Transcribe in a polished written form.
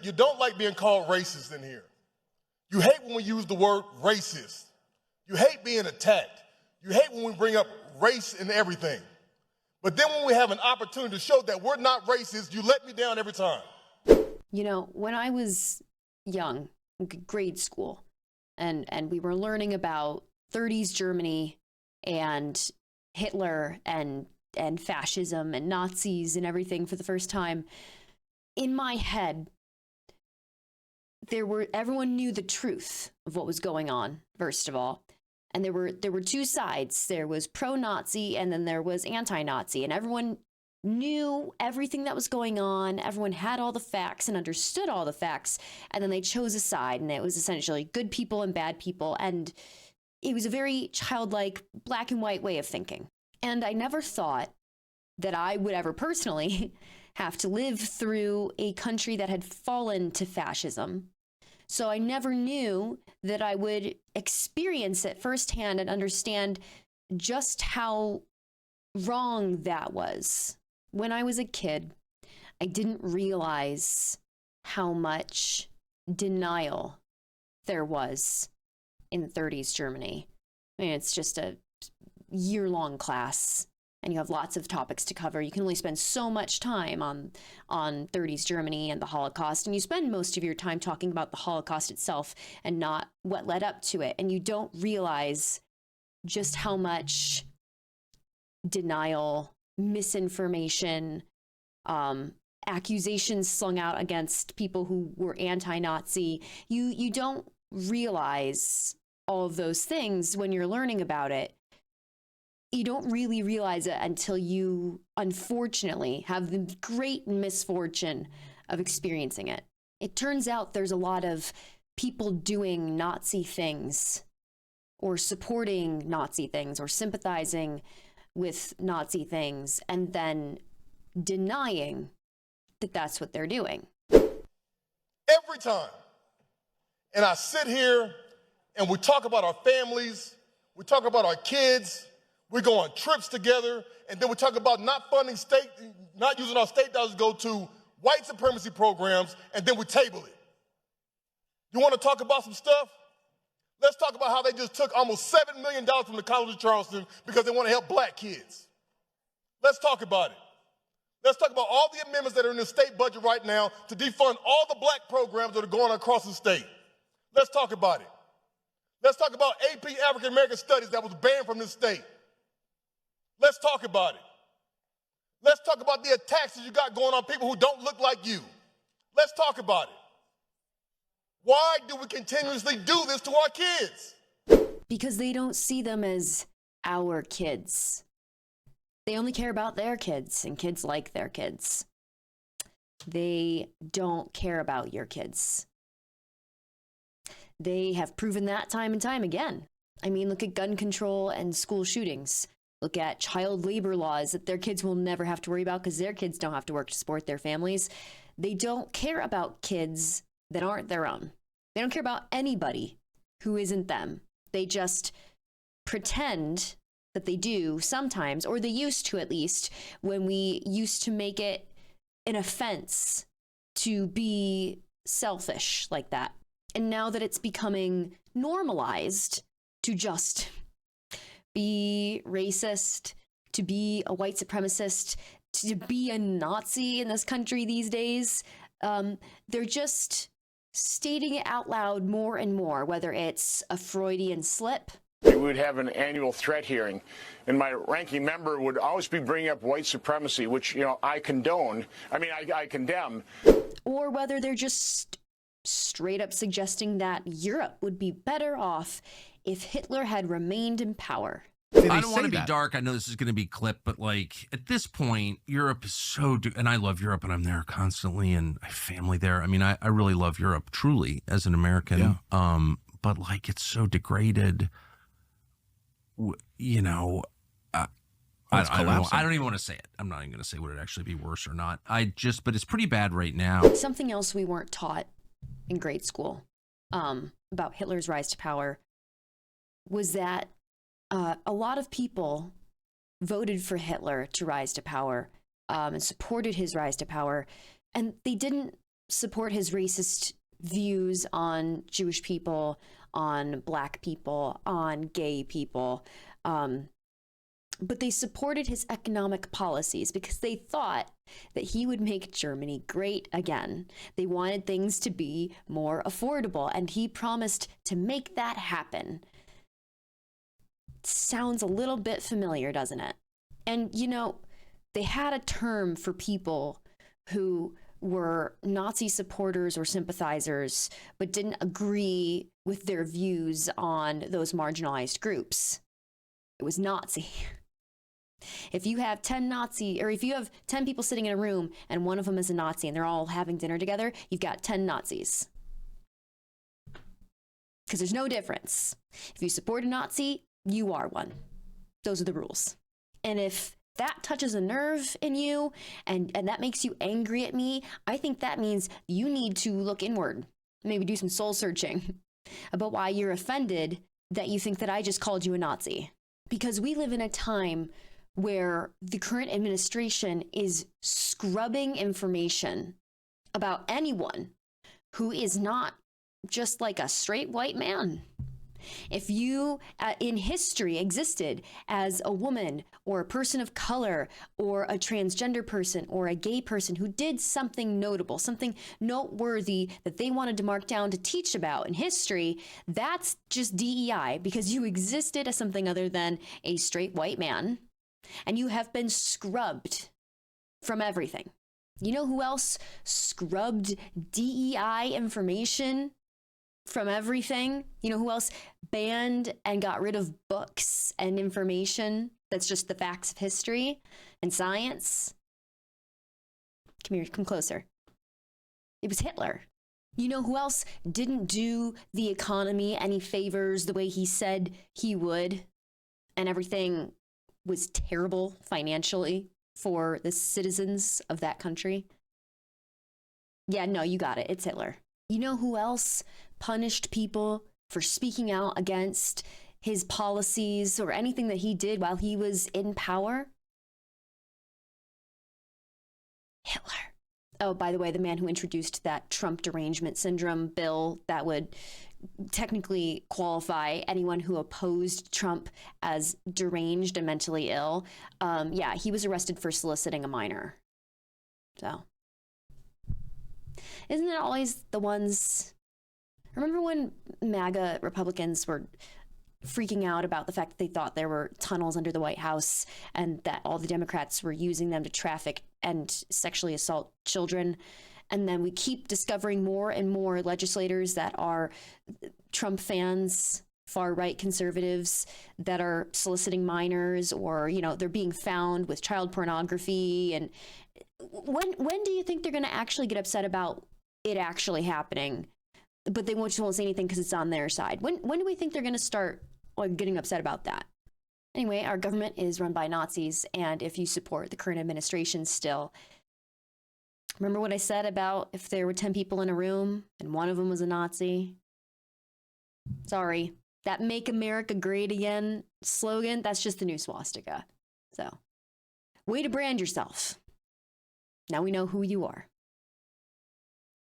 you don't like being called racist in here. You hate when we use the word racist. You hate being attacked. You hate when we bring up race in everything. But then when we have an opportunity to show that we're not racist, you let me down every time. You know, when I was young, grade school, and we were learning about 30s Germany and Hitler and fascism and Nazis and everything for the first time, in my head, everyone knew the truth of what was going on, first of all. And there were two sides. There was pro-Nazi and then there was anti-Nazi, and everyone knew everything that was going on. Everyone had all the facts and understood all the facts, and then they chose a side, and it was essentially good people and bad people, and it was a very childlike black and white way of thinking. And I never thought that I would ever personally have to live through a country that had fallen to fascism. So I never knew that I would experience it firsthand and understand just how wrong that was. When I was a kid, I didn't realize how much denial there was in 30s Germany. I mean, it's just a year-long class, and you have lots of topics to cover. You can only spend so much time on 30s Germany and the Holocaust, and you spend most of your time talking about the Holocaust itself and not what led up to it, and you don't realize just how much denial, misinformation, accusations slung out against people who were anti-Nazi. You don't realize all of those things when you're learning about it. You don't really realize it until you, unfortunately, have the great misfortune of experiencing it. It turns out there's a lot of people doing Nazi things, or supporting Nazi things, or sympathizing with Nazi things, and then denying that that's what they're doing. Every time. And I sit here and we talk about our families, we talk about our kids, we go on trips together, and then we talk about not funding state, not using our state dollars to go to white supremacy programs, and then we table it. You want to talk about some stuff? Let's talk about how they just took almost $7 million from the College of Charleston because they want to help black kids. Let's talk about it. Let's talk about all the amendments that are in the state budget right now to defund all the black programs that are going across the state. Let's talk about it. Let's talk about AP African American Studies that was banned from this state. Let's talk about it. Let's talk about the attacks that you got going on people who don't look like you. Let's talk about it. Why do we continuously do this to our kids? Because they don't see them as our kids. They only care about their kids and kids like their kids. They don't care about your kids. They have proven that time and time again. I mean, look at gun control and school shootings. Look at child labor laws that their kids will never have to worry about because their kids don't have to work to support their families. They don't care about kids that aren't their own. They don't care about anybody who isn't them. They just pretend that they do sometimes, or they used to at least, when we used to make it an offense to be selfish like that. And now that it's becoming normalized to just be racist, to be a white supremacist, to be a Nazi in this country these days, they're just stating it out loud more and more, whether it's a Freudian slip. We would have an annual threat hearing, and my ranking member would always be bringing up white supremacy, which, I condone. I condemn. Or whether they're just straight up suggesting that Europe would be better off if Hitler had remained in power. I don't want to be dark. I know this is going to be clipped, but at this point, Europe is so, and I love Europe and I'm there constantly and I have family there. I mean, I really love Europe truly as an American. Yeah. But it's so degraded, I don't even want to say it. I'm not even going to say would it actually be worse or not. But it's pretty bad right now. Something else we weren't taught in grade school about Hitler's rise to power was that a lot of people voted for Hitler to rise to power and supported his rise to power, and they didn't support his racist views on Jewish people, on Black people, on gay people. But they supported his economic policies because they thought that he would make Germany great again. They wanted things to be more affordable, and he promised to make that happen. Sounds a little bit familiar, doesn't it? And, you know, they had a term for people who were Nazi supporters or sympathizers, but didn't agree with their views on those marginalized groups. It was Nazi. If you have 10 people sitting in a room and one of them is a Nazi and they're all having dinner together, you've got 10 Nazis. Because there's no difference. If you support a Nazi, you are one. Those are the rules. And if that touches a nerve in you and that makes you angry at me, I think that means you need to look inward, maybe do some soul searching about why you're offended that you think that I just called you a Nazi. Because we live in a time where the current administration is scrubbing information about anyone who is not just like a straight white man. If you in history existed as a woman or a person of color or a transgender person or a gay person who did something notable, something noteworthy that they wanted to mark down to teach about in history, that's just DEI, because you existed as something other than a straight white man and you have been scrubbed from everything. You know who else scrubbed DEI information from everything? You know who else banned and got rid of books and information that's just the facts of history and science? Come here, come closer. It was Hitler. You know who else didn't do the economy any favors the way he said he would, and everything was terrible financially for the citizens of that country? Yeah, no, you got it. It's Hitler. You know who else punished people for speaking out against his policies or anything that he did while he was in power? Hitler. Oh, by the way, the man who introduced that Trump derangement syndrome bill that would technically qualify anyone who opposed Trump as deranged and mentally ill. Yeah, he was arrested for soliciting a minor. So, isn't it always the ones? Remember when MAGA Republicans were freaking out about the fact that they thought there were tunnels under the White House and that all the Democrats were using them to traffic and sexually assault children? And then we keep discovering more and more legislators that are Trump fans, far-right conservatives that are soliciting minors, or, you know, they're being found with child pornography. And when do you think they're going to actually get upset about it actually happening? But they won't say anything because it's on their side. When do we think they're going to start getting upset about that? Anyway, our government is run by Nazis, and if you support the current administration still, remember what I said about if there were 10 people in a room and one of them was a Nazi? Sorry, that Make America Great Again slogan, that's just the new swastika. So, way to brand yourself. Now we know who you are.